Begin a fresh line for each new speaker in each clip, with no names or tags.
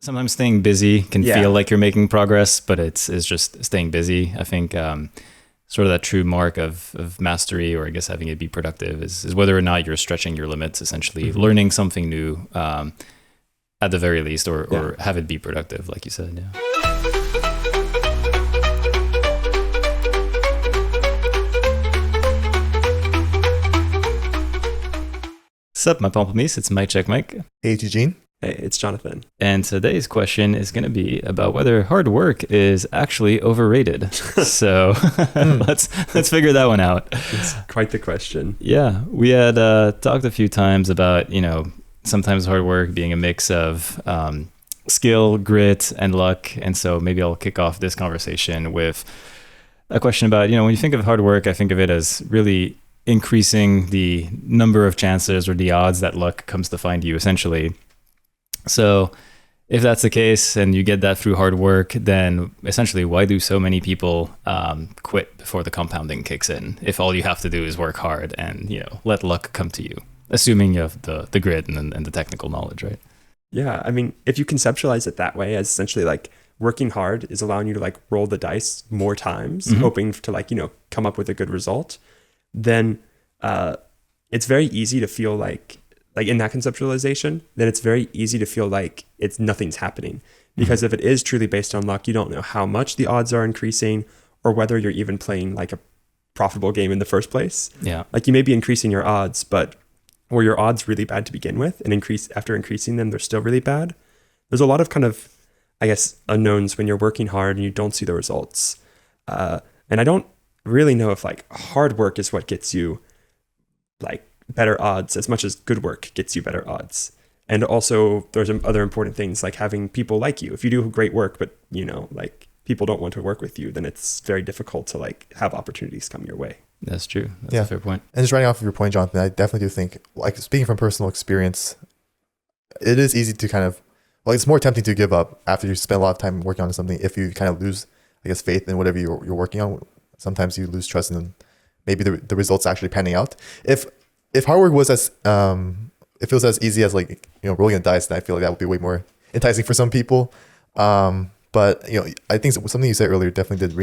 sometimes staying busy can
Yeah.
feel like you're making progress, but it's just staying busy. I think sort of that true mark of mastery, or I guess having it be productive, is whether or not you're stretching your limits, essentially
Hmm.
learning something new at the very least,
Yeah.
or have it be productive, like you said. Yeah. Sup, my Pample, it's Mike Check Mike.
Hey, Eugene.
Hey, it's Jonathan.
And today's question is going to be about whether hard work is actually overrated. So let's figure that one out.
It's quite the question.
Yeah, we had talked a few times about, sometimes hard work being a mix of skill, grit, and luck. And so maybe I'll kick off this conversation with a question about, when you think of hard work, I think of it as really increasing the number of chances or the odds that luck comes to find you, essentially. So if that's the case and you get that through hard work, then essentially why do so many people quit before the compounding kicks in, if all you have to do is work hard and let luck come to you, assuming you have the grit and the technical knowledge, right?
Yeah, I mean, if you conceptualize it that way, as essentially like working hard is allowing you to like roll the dice more times, hoping to like, come up with a good result, then it's very easy to feel like in that conceptualization, then it's very easy to feel like nothing's happening. Because if it is truly based on luck, you don't know how much the odds are increasing or whether you're even playing like a profitable game in the first place.
Yeah.
Like you may be increasing your odds, but were your odds really bad to begin with, and after increasing them, they're still really bad? There's a lot of kind of, I guess, unknowns when you're working hard and you don't see the results. And I don't really know if like hard work is what gets you like better odds as much as good work gets you better odds. And also there's other important things like having people like you. If you do great work, but like people don't want to work with you, then it's very difficult to like have opportunities come your way.
That's true. That's a fair point.
And just writing off of your point, Jonathan, I definitely do think, like speaking from personal experience, it is easy to kind of, well, it's more tempting to give up after you spend a lot of time working on something. If you kind of lose, I guess, faith in whatever you're working on, sometimes you lose trust in maybe the results actually panning out. If hard work was as if it was as easy as like rolling a dice, then I feel like that would be way more enticing for some people. But I think something you said earlier definitely did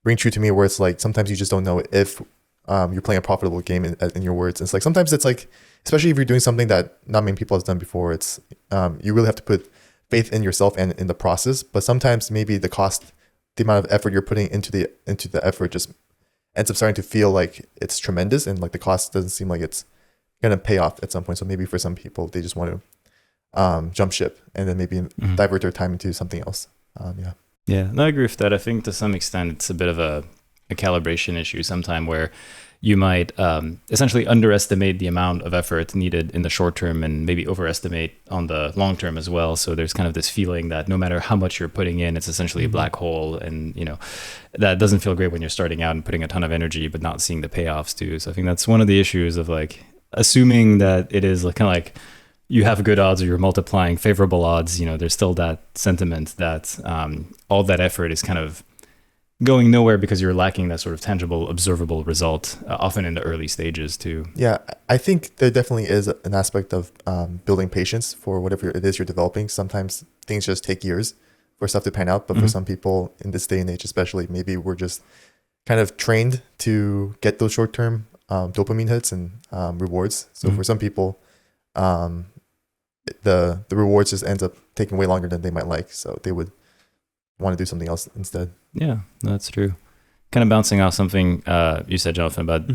ring true to me, where it's like sometimes you just don't know if you're playing a profitable game in your words. It's like sometimes it's like, especially if you're doing something that not many people has done before, it's you really have to put faith in yourself and in the process. But sometimes maybe the amount of effort you're putting into the effort just ends up starting to feel like it's tremendous, and like the cost doesn't seem like it's gonna pay off at some point. So maybe for some people, they just want to jump ship and then maybe divert their time into something else.
Yeah, no, I agree with that. I think to some extent it's a bit of a calibration issue sometime, where you might essentially underestimate the amount of effort needed in the short term and maybe overestimate on the long term as well. So there's kind of this feeling that no matter how much you're putting in, it's essentially a black hole. And, that doesn't feel great when you're starting out and putting a ton of energy, but not seeing the payoffs too. So I think that's one of the issues of like assuming that it is kind of like you have good odds or you're multiplying favorable odds. There's still that sentiment that all that effort is kind of going nowhere because you're lacking that sort of tangible, observable result, often in the early stages too.
Yeah, I think there definitely is an aspect of building patience for whatever it is you're developing. Sometimes things just take years for stuff to pan out, but for some people in this day and age especially, maybe we're just kind of trained to get those short-term dopamine hits and rewards. So for some people, the rewards just ends up taking way longer than they might like, so they would want to do something else instead.
Yeah, that's true. Kind of bouncing off something you said, Jonathan, about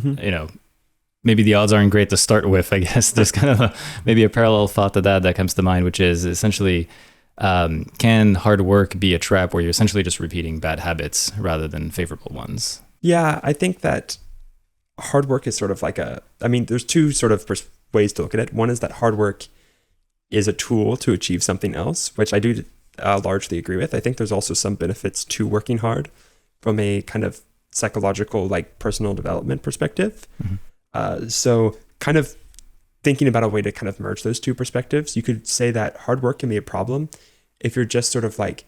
maybe the odds aren't great to start with. I guess there's kind of maybe a parallel thought to that comes to mind, which is essentially, can hard work be a trap where you're essentially just repeating bad habits rather than favorable ones?
Yeah, I think that hard work is sort of like there's two sort of ways to look at it. One is that hard work is a tool to achieve something else, which I do largely agree with. I think there's also some benefits to working hard from a kind of psychological, like personal development perspective. So kind of thinking about a way to kind of merge those two perspectives, you could say that hard work can be a problem if you're just sort of like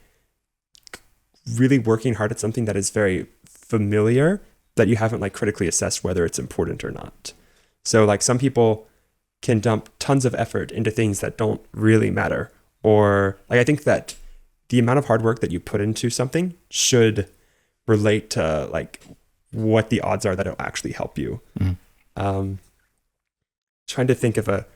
really working hard at something that is very familiar, that you haven't like critically assessed whether it's important or not. So like some people can dump tons of effort into things that don't really matter, or like I think that the amount of hard work that you put into something should relate to like what the odds are that it'll actually help you. Trying to think of a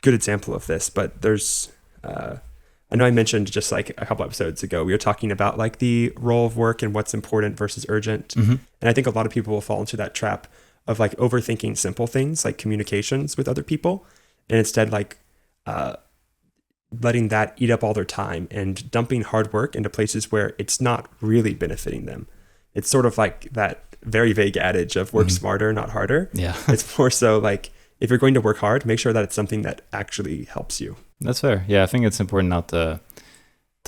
good example of this, but there's I know I mentioned just like a couple episodes ago, we were talking about like the role of work and what's important versus urgent. And I think a lot of people will fall into that trap of like overthinking simple things like communications with other people, and instead like letting that eat up all their time and dumping hard work into places where it's not really benefiting them. It's sort of like that very vague adage of work smarter, not harder.
Yeah.
It's more so like, if you're going to work hard, make sure that it's something that actually helps you.
That's fair. Yeah, I think it's important not to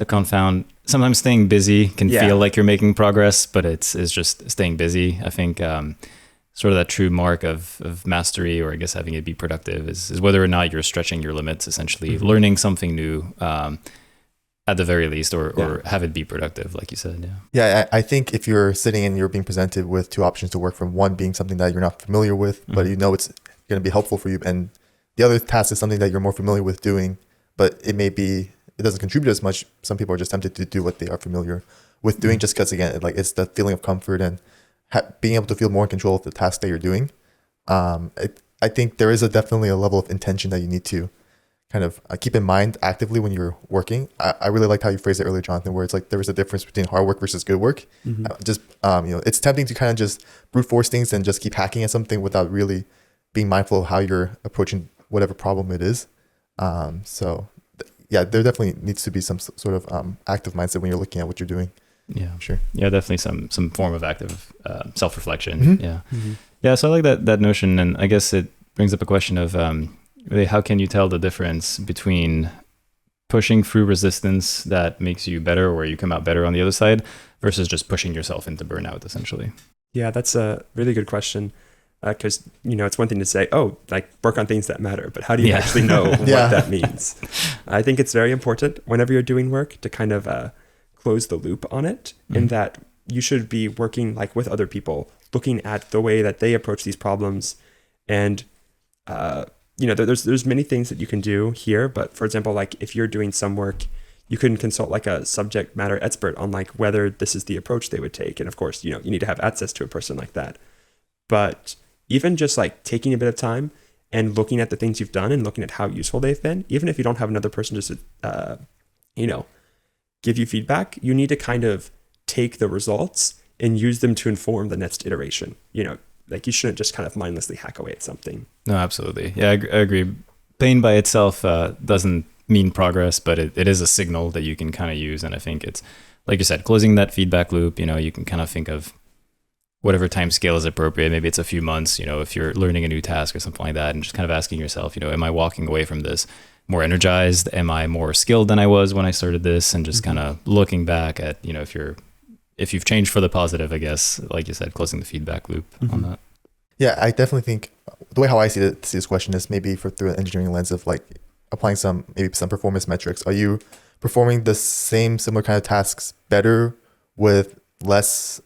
confound. Sometimes staying busy can feel like you're making progress, but it's just staying busy. I think sort of that true mark of mastery, or I guess having it be productive, is whether or not you're stretching your limits, essentially learning something new at the very least, or have it be productive, like you said.
Yeah, I think if you're sitting and you're being presented with two options to work from, one being something that you're not familiar with, but you know it's going to be helpful for you, and the other task is something that you're more familiar with doing, but it doesn't contribute as much. Some people are just tempted to do what they are familiar with doing, just because, again, like it's the feeling of comfort and being able to feel more in control of the task that you're doing. I think there is definitely a level of intention that you need to kind of keep in mind actively when you're working. I really liked how you phrased it earlier, Jonathan, where it's like there is a difference between hard work versus good work. It's tempting to kind of just brute force things and just keep hacking at something without really being mindful of how you're approaching whatever problem it is. There definitely needs to be some sort of active mindset when you're looking at what you're doing.
Yeah,
sure.
Yeah, definitely some form of active self-reflection. Yeah. So I like that notion, and I guess it brings up a question of really, how can you tell the difference between pushing through resistance that makes you better, or you come out better on the other side, versus just pushing yourself into burnout, essentially?
Yeah, that's a really good question. Because it's one thing to say, oh, like work on things that matter, but how do you actually know what that means? I think it's very important whenever you're doing work to kind of close the loop on it, in that you should be working like with other people, looking at the way that they approach these problems. And there's many things that you can do here, but for example, like if you're doing some work, you can consult like a subject matter expert on like whether this is the approach they would take. And of course, you need to have access to a person like that. But even just like taking a bit of time and looking at the things you've done and looking at how useful they've been, even if you don't have another person just give you feedback, you need to kind of take the results and use them to inform the next iteration. Like you shouldn't just kind of mindlessly hack away at something.
No, absolutely. Yeah, I agree. Pain by itself doesn't mean progress, but it is a signal that you can kind of use. And I think it's, like you said, closing that feedback loop. You can kind of think of whatever time scale is appropriate. Maybe it's a few months, if you're learning a new task or something like that, and just kind of asking yourself, am I walking away from this more energized? Am I more skilled than I was when I started this? And just kind of looking back at, if you've changed for the positive, I guess, like you said, closing the feedback loop on that.
Yeah, I definitely think the way how I see this question is maybe through an engineering lens of like applying some performance metrics. Are you performing the similar kind of tasks better with less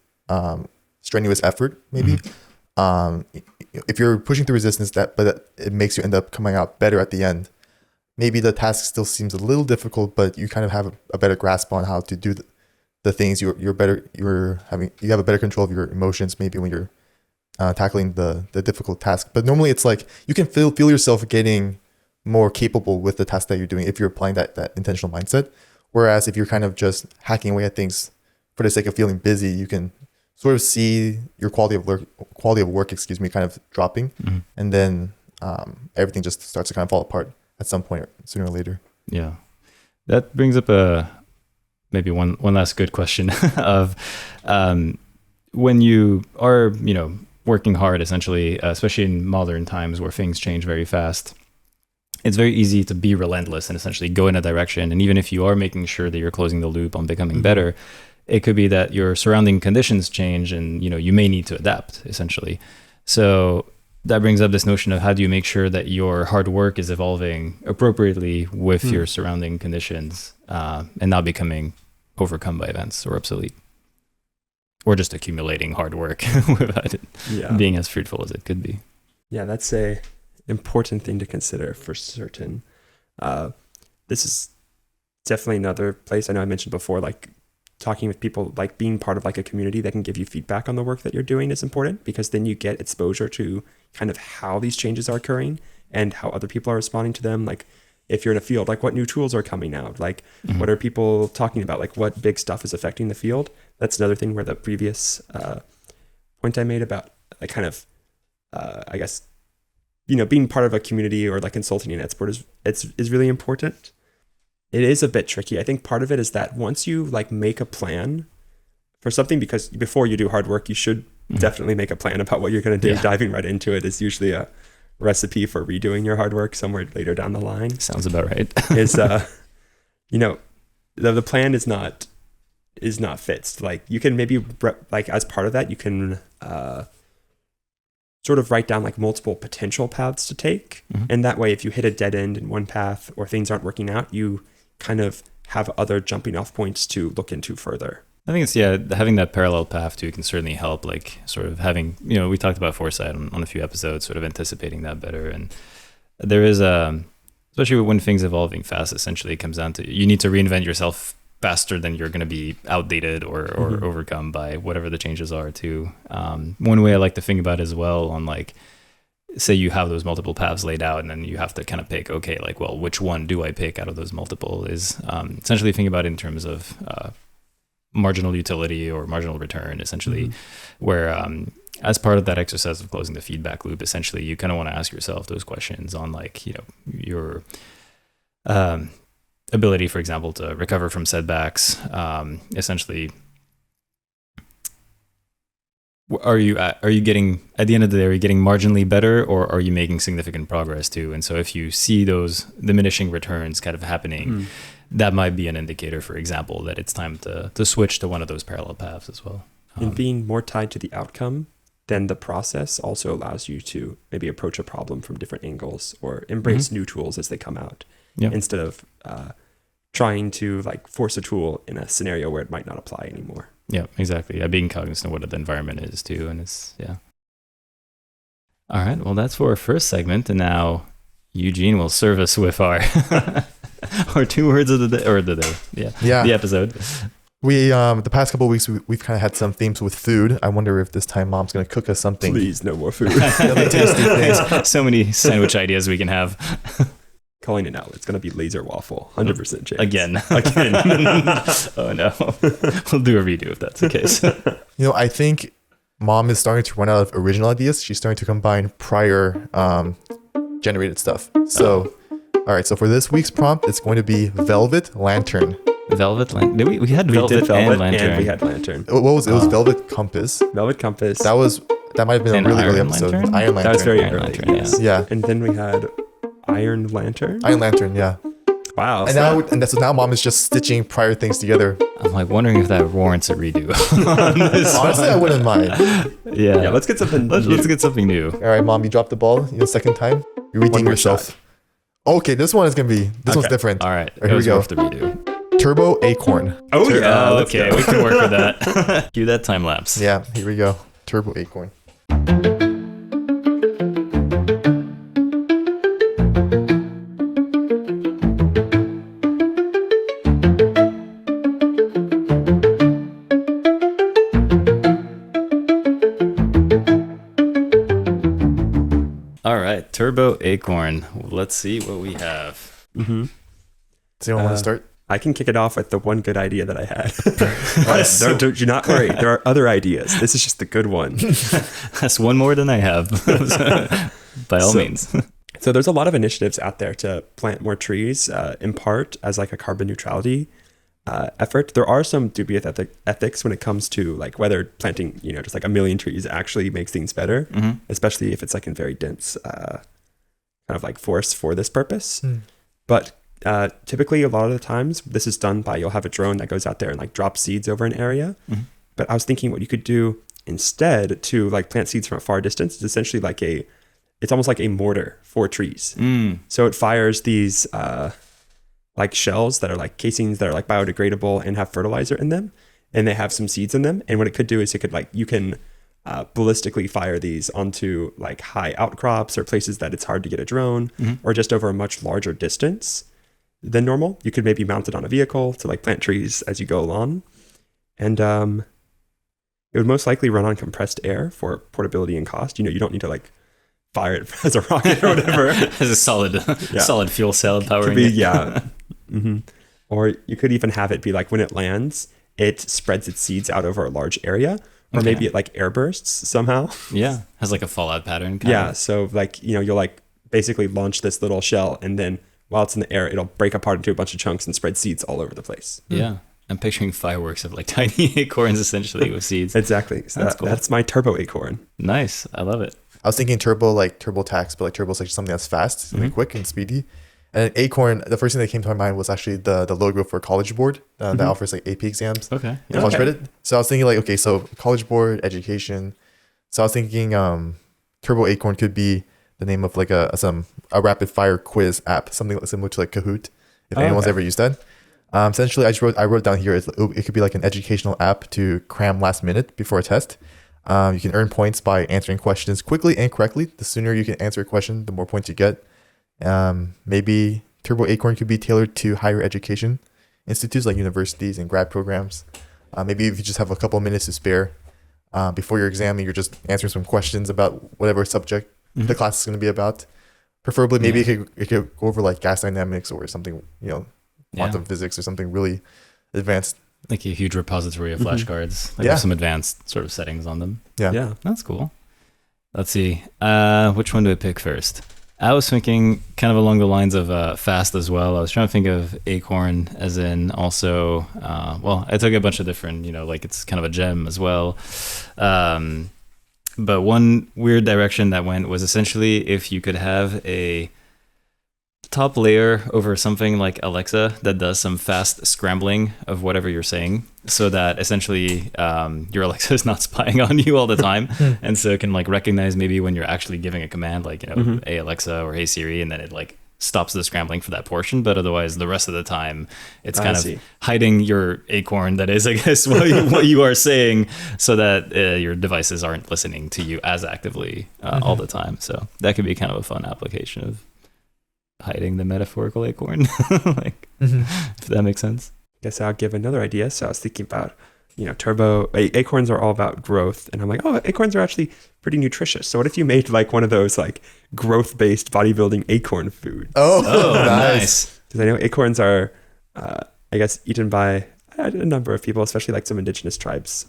strenuous effort, maybe? If you're pushing through resistance, but it makes you end up coming out better at the end, maybe the task still seems a little difficult, but you kind of have a better grasp on how to do the things. You have a better control of your emotions maybe when you're tackling the difficult task. But normally it's like you can feel yourself getting more capable with the task that you're doing if you're applying that intentional mindset. Whereas if you're kind of just hacking away at things for the sake of feeling busy, you can sort of see your quality of work, kind of dropping, and then everything just starts to kind of fall apart at some point sooner or later. Yeah,
that brings up maybe one last good question of when you are working hard, essentially, especially in modern times where things change very fast. It's very easy to be relentless and essentially go in a direction, and even if you are making sure that you're closing the loop on becoming better, it could be that your surrounding conditions change and, you may need to adapt, essentially. So that brings up this notion of how do you make sure that your hard work is evolving appropriately with your surrounding conditions and not becoming overcome by events or obsolete, or just accumulating hard work without it being as fruitful as it could be.
Yeah, that's a important thing to consider for certain. This is definitely another place. I know I mentioned before, like talking with people, like being part of like a community that can give you feedback on the work that you're doing is important, because then you get exposure to kind of how these changes are occurring and how other people are responding to them. Like if you're in a field, like what new tools are coming out, like what are people talking about, like what big stuff is affecting the field. That's another thing where the previous point I made about like kind of, I guess, being part of a community or like consulting in export is really important. It is a bit tricky. I think part of it is that once you like make a plan for something, because before you do hard work, you should definitely make a plan about what you're going to do. Diving right into it is usually a recipe for redoing your hard work somewhere later down the line.
Sounds about right.
Is the plan is not fixed. Like you can maybe like as part of that, you can sort of write down like multiple potential paths to take. And that way, if you hit a dead end in one path or things aren't working out, you kind of have other jumping off points to look into further.
I think it's, having that parallel path too can certainly help, like sort of having, we talked about foresight on a few episodes, sort of anticipating that better. And there is, especially when things evolving fast, essentially it comes down to, you need to reinvent yourself faster than you're going to be outdated or overcome by whatever the changes are too. One way I like to think about it as well, on like, say you have those multiple paths laid out and then you have to kind of pick, okay, like, well, which one do I pick out of those multiple, is essentially think about it in terms of marginal utility or marginal return, essentially, where as part of that exercise of closing the feedback loop, essentially you kind of want to ask yourself those questions on like, your ability, for example, to recover from setbacks. Essentially, are you getting, at the end of the day, are you getting marginally better, or are you making significant progress too? And so if you see those diminishing returns kind of happening, that might be an indicator, for example, that it's time to switch to one of those parallel paths as well.
And being more tied to the outcome than the process also allows you to maybe approach a problem from different angles or embrace new tools as they come out, instead of trying to like force a tool in a scenario where it might not apply anymore.
Yeah, exactly. Being cognizant of what the environment is too. And it's, All right. Well, that's for our first segment. And now Eugene will serve us with our 2 words of the day, or the day. The episode.
We, the past couple of weeks, we've kind of had some themes with food. I wonder if this time Mom's going to cook us something.
Please, no more food.
Tasty things.
So many sandwich ideas we can have.
Calling it now. It's going to be laser waffle. 100% chance.
Again. Oh no. We'll do a redo if that's the case.
I think Mom is starting to run out of original ideas. She's starting to combine prior generated stuff. So, all right. So for this week's prompt, it's going to be Velvet Lantern.
Velvet Lantern. We had Velvet and Lantern.
And we had Lantern.
What was it? It was Velvet Compass.
Velvet Compass.
That might have been a really early episode.
Lantern?
Iron Lantern.
That was very
Iron
early.
Lantern,
Yeah.
And then we had Iron Lantern.
Iron Lantern, yeah.
Wow.
And so now Mom is just stitching prior things together.
I'm like wondering if that warrants a redo.
Honestly, I wouldn't mind.
Yeah.
Let's get something new.
Let's get something new.
All right, Mom, you dropped the ball. Second time. You're redeeming yourself.
Shot.
Okay, this one is gonna be. This one's different.
All right.
Here we go.
The redo.
Turbo Acorn.
Oh yeah.
Okay, we can work with that. Cue that time lapse.
Yeah. Here we go. Turbo Acorn.
Turbo Acorn. Let's see what we have.
Does anyone want to start?
I can kick it off with the one good idea that I had. Do not worry. There are other ideas. This is just the good one.
That's one more than I have. By all means.
So there's a lot of initiatives out there to plant more trees, in part as like a carbon neutrality effort. There are some dubious ethics when it comes to like whether planting, just like 1 million trees actually makes things better, especially if it's like in very dense kind of like forest for this purpose. But typically a lot of the times this is done by, you'll have a drone that goes out there and like drops seeds over an area. But I was thinking what you could do instead to like plant seeds from a far distance is essentially like it's almost like a mortar for trees. So it fires these like shells that are like casings that are like biodegradable and have fertilizer in them, and they have some seeds in them. And what it could do is you can ballistically fire these onto like high outcrops or places that it's hard to get a drone, or just over a much larger distance. than normal. You could maybe mount it on a vehicle to like plant trees as you go along. And it would most likely run on compressed air for portability and cost. You don't need to like fire it as a rocket or whatever.
As a solid fuel cell powering it.
Yeah. Or you could even have it be like when it lands, it spreads its seeds out over a large area. Or maybe it like air bursts somehow.
Yeah. Has like a fallout pattern.
Yeah. So like, you'll like basically launch this little shell, and then while it's in the air, it'll break apart into a bunch of chunks and spread seeds all over the place.
Yeah. I'm picturing fireworks of like tiny acorns essentially with seeds.
Exactly. So that's cool. That's my turbo acorn.
Nice. I love it.
I was thinking turbo, like TurboTax, but like turbo is like something that's fast, something quick and speedy. And an acorn, the first thing that came to my mind was actually the logo for College Board that offers like AP exams.
Okay.
College credit. So I was thinking like, okay, so College Board, education. So I was thinking Turbo Acorn could be the name of like a rapid fire quiz app, something similar to like Kahoot, if anyone's ever used that. Essentially, I wrote down here, it could be like an educational app to cram last minute before a test. You can earn points by answering questions quickly and correctly. The sooner you can answer a question, the more points you get. Maybe Turbo Acorn could be tailored to higher education institutes like universities and grad programs. Maybe if you just have a couple of minutes to spare before your exam and you're just answering some questions about whatever subject the class is going to be about. Preferably, maybe it could go over like gas dynamics or something, quantum physics or something really advanced.
Like a huge repository of flashcards. Like with some advanced sort of settings on them.
Yeah.
That's cool. Let's see. Which one do I pick first? I was thinking kind of along the lines of fast as well. I was trying to think of acorn as in also, I took a bunch of different, like it's kind of a gem as well. But one weird direction that went was essentially if you could have a top layer over something like Alexa that does some fast scrambling of whatever you're saying, so that essentially your Alexa is not spying on you all the time, and so it can like recognize maybe when you're actually giving a command like hey Alexa or hey Siri, and then it like stops the scrambling for that portion, but otherwise the rest of the time it's kind of hiding your acorn, that is I guess what you are saying, so that your devices aren't listening to you as actively all the time. So that could be kind of a fun application of hiding the metaphorical acorn, if that makes sense.
Guess I'll give another idea. So I was thinking about, turbo acorns are all about growth, and I'm like, acorns are actually pretty nutritious. So what if you made like one of those like growth-based bodybuilding acorn food?
Oh, nice.
Because I know acorns are, I guess, eaten by a number of people, especially like some indigenous tribes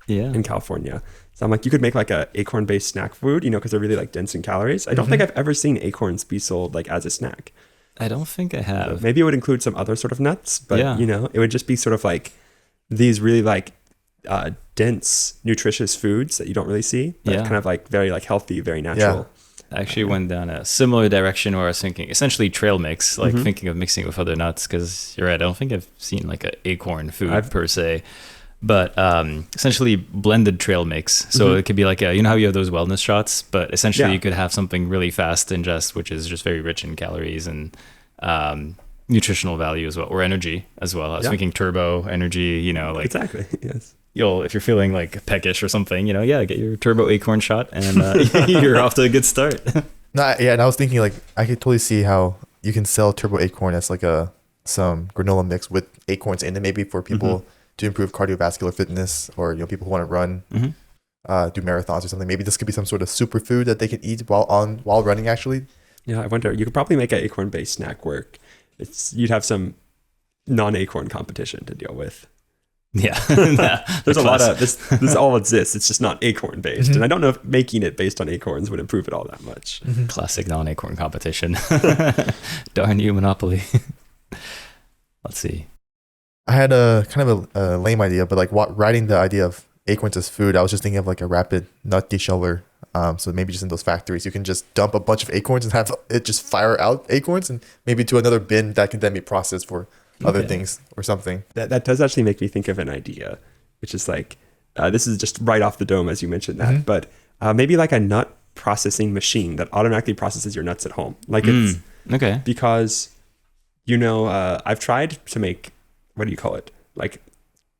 in California. So I'm like, you could make like a acorn-based snack food, because they're really like dense in calories. I don't think I've ever seen acorns be sold like as a snack.
I don't think I have.
Maybe it would include some other sort of nuts, but it would just be sort of like these really like dense, nutritious foods that you don't really see, but kind of like very like healthy, very natural.
I actually went down a similar direction where I was thinking essentially trail mix, like thinking of mixing with other nuts, because you're right, I don't think I've seen like an acorn food per se. But essentially blended trail mix. So it could be like, how you have those wellness shots, but essentially you could have something really fast to ingest, which is just very rich in calories and nutritional value as well, or energy as well. I was thinking turbo energy, like
exactly. Yes.
If you're feeling like peckish or something, get your turbo acorn shot and you're off to a good start.
And I was thinking like, I could totally see how you can sell turbo acorn as like some granola mix with acorns in it, maybe for people to improve cardiovascular fitness, or people who want to run, do marathons or something. Maybe this could be some sort of superfood that they can eat while running. Actually,
I wonder. You could probably make an acorn-based snack work. You'd have some non-acorn competition to deal with.
Yeah,
there's a lot of this. All exists. It's just not acorn-based, and I don't know if making it based on acorns would improve it all that much.
Classic non-acorn competition. Darn you, Monopoly. Let's see.
I had a kind of a lame idea, but like writing the idea of acorns as food, I was just thinking of like a rapid nut desheller. So maybe just in those factories, you can just dump a bunch of acorns and have it just fire out acorns, and maybe to another bin that can then be processed for other things or something.
That does actually make me think of an idea, which is like, this is just right off the dome as you mentioned that, but maybe like a nut processing machine that automatically processes your nuts at home. Like it's because, I've tried to make, what do you call it? Like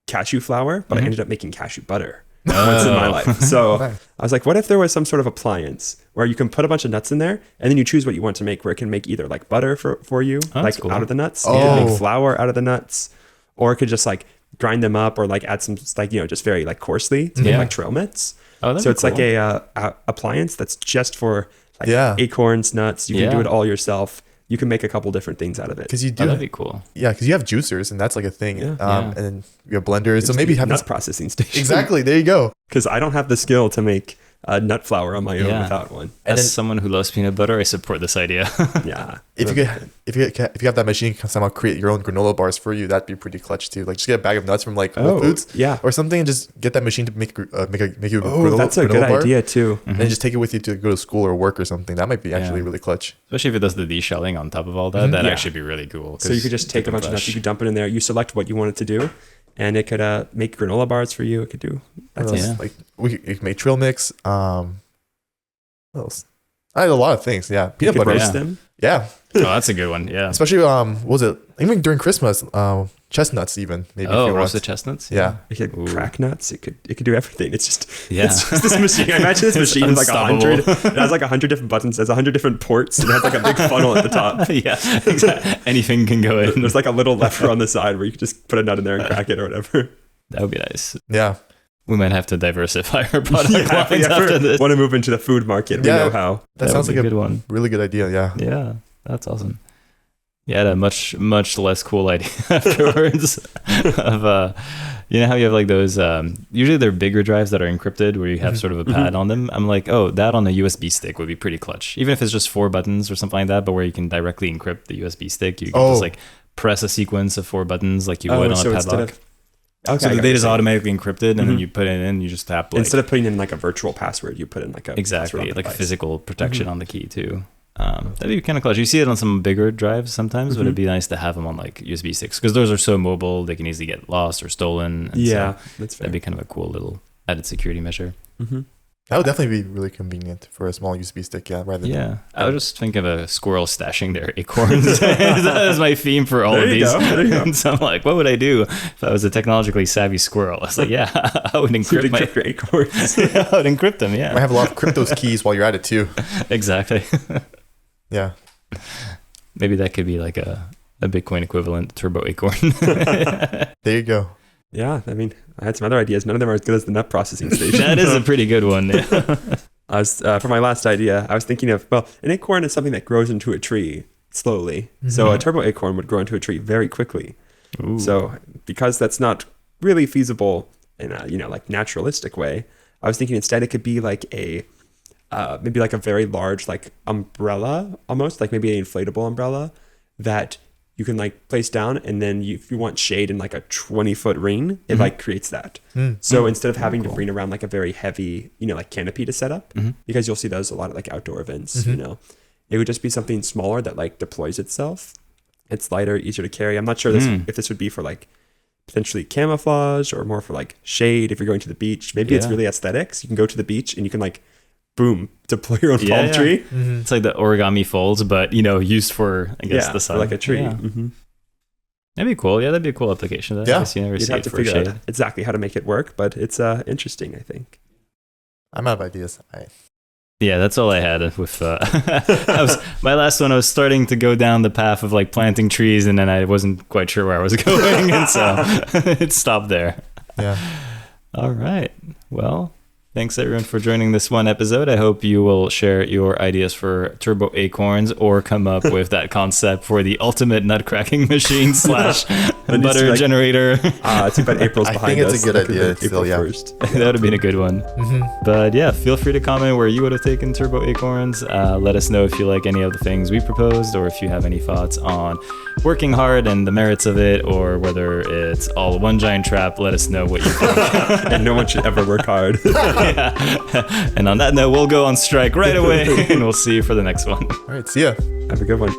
cashew flour, but I ended up making cashew butter. once in my life. So
Nice.
I was like, what if there was some sort of appliance where you can put a bunch of nuts in there and then you choose what you want to make, where it can make either like butter for you, like
cool.
out of the nuts.
Oh.
It could make flour out of the nuts, or it could just like grind them up or like add some like, just very like coarsely to make like trail mix.
Oh,
So it's like a appliance that's just for like
Yeah.
acorns, nuts. You can do
Yeah.
it all yourself. You can make a couple different things out of it.
Because you
Oh,
do,
that'd be cool.
because you have juicers, and that's like a thing.
Yeah.
And then you have blenders, so maybe have
nut
this.
processing station.
Exactly, there you go.
Because I don't have the skill to make nut flour on my own
Yeah.
without one.
And
As
then-
someone who loves peanut butter, I support this idea.
Yeah.
If you have that machine can somehow create your own granola bars for you, that'd be pretty clutch too. Like just get a bag of nuts from like Whole Foods,
yeah.
or something, and just get that machine to make you
Oh,
granola,
that's a good
granola bar,
idea too.
and then just take it with you to go to school or work or something. That might be actually
Yeah.
really clutch.
Especially if it does the deshelling on top of all that. That'd
Yeah.
actually be really cool.
So you could just take a bunch of nuts, you could dump it in there, you select what you want it to do, and it could make granola bars for you. It could do.
What
That's
else?
Yeah.
Like you can make trail mix. What else? I had a lot of things. Yeah,
You
peanut
could
butter.
roast
Yeah.
them.
Yeah,
Oh, that's a good one. Yeah.
especially what was it even during Christmas? Chestnuts even maybe. if
Oh,
you want.
roasted chestnuts?
Yeah.
It could
Ooh.
crack nuts. It could do everything. It's just
Yeah.
It's just this machine. I imagine this
It's
machine with like
unstoppable.
100. It has like 100 different buttons. It has 100 different ports. And it has like a big funnel at the top.
Yeah. Exactly. Anything can go in.
There's like a little lever on the side where you can just put a nut in there and crack it or whatever.
That would be nice.
Yeah.
We might have to diversify our product
Yeah,
lines after this.
want to move into the food market. We
Yeah.
know how.
That sounds
would
like
be
a
good one.
really good idea. Yeah.
Yeah, that's awesome. Yeah, I had a much less cool idea afterwards of you know how you have like those usually they're bigger drives that are encrypted where you have sort of a pad on them. I'm like, oh, that on a USB stick would be pretty clutch. Even if it's just 4 buttons or something like that, but where you can directly encrypt the USB stick, you can just like press a sequence of 4 buttons like you would on a padlock.
Okay,
So
I got
they
what
just
you're saying.
automatically encrypted, and then you put it in. You just tap like
Instead of putting in like a virtual password, you put in like a password on
exactly
the
like a
device.
physical protection on the key too. That'd be kind of clutch. You see it on some bigger drives sometimes, but it'd be nice to have them on like USB sticks because those are so mobile. They can easily get lost or stolen. And
Yeah,
so
that's fair.
that'd be kind of a cool little added security measure.
That would definitely be really convenient for a small USB stick. Yeah. Rather than
Yeah, I would just think of a squirrel stashing their acorns. That is my theme for all
There
of
you
these.
go, there you go.
And so I'm like, what would I do if I was a technologically savvy squirrel? I was like, yeah, I would encrypt my
your acorns.
I would encrypt them.
I
Yeah,
have a lot of cryptos keys while you're at it too.
exactly.
Yeah.
Maybe that could be like a Bitcoin equivalent turbo acorn.
There you go.
Yeah, I mean, I had some other ideas. None of them are as good as the nut processing station.
That is a pretty good one. Yeah.
I was for my last idea. I was thinking of an acorn is something that grows into a tree slowly. So a turbo acorn would grow into a tree very quickly.
Ooh.
So because that's not really feasible in a like naturalistic way, I was thinking instead it could be like a maybe like a very large like umbrella, almost like maybe an inflatable umbrella that you can like place down, and then if you want shade in like a 20-foot ring, it like creates that. So instead of having to bring around like a very heavy, like canopy to set up, because you'll see those a lot at like outdoor events, it would just be something smaller that like deploys itself. It's lighter, easier to carry. I'm not sure if this would be for like potentially camouflage or more for like shade if you're going to the beach. Maybe it's
Yeah.
really aesthetics. You can go to the beach and you can like boom, deploy your own palm tree.
It's like the origami folds, but used for I guess the sun,
for like a tree.
Yeah. That'd be cool. Yeah, that'd be a cool application. I
Yeah.
guess you never
You'd
see
have
it
to
for
figure
shade.
out exactly how to make it work, but it's interesting, I think.
I'm out of ideas.
Yeah, that's all I had with. My last one. I was starting to go down the path of like planting trees, and then I wasn't quite sure where I was going, and so it stopped there.
Yeah.
All right. Well, thanks everyone for joining this one episode. I hope you will share your ideas for turbo acorns or come up with that concept for the ultimate nut cracking machine /
needs to
butter
be like-
generator.
Too bad April's
I
behind
think
us.
it's a good idea
April
still, yeah.
1st.
That would have been a good one. But yeah, feel free to comment where you would have taken turbo acorns. Let us know if you like any of the things we proposed, or if you have any thoughts on working hard and the merits of it, or whether it's all one giant trap. Let us know what you think.
And no one should ever work hard.
Yeah. And on that note, we'll go on strike right away, and we'll see you for the next one.
All right. See ya.
Have a good one.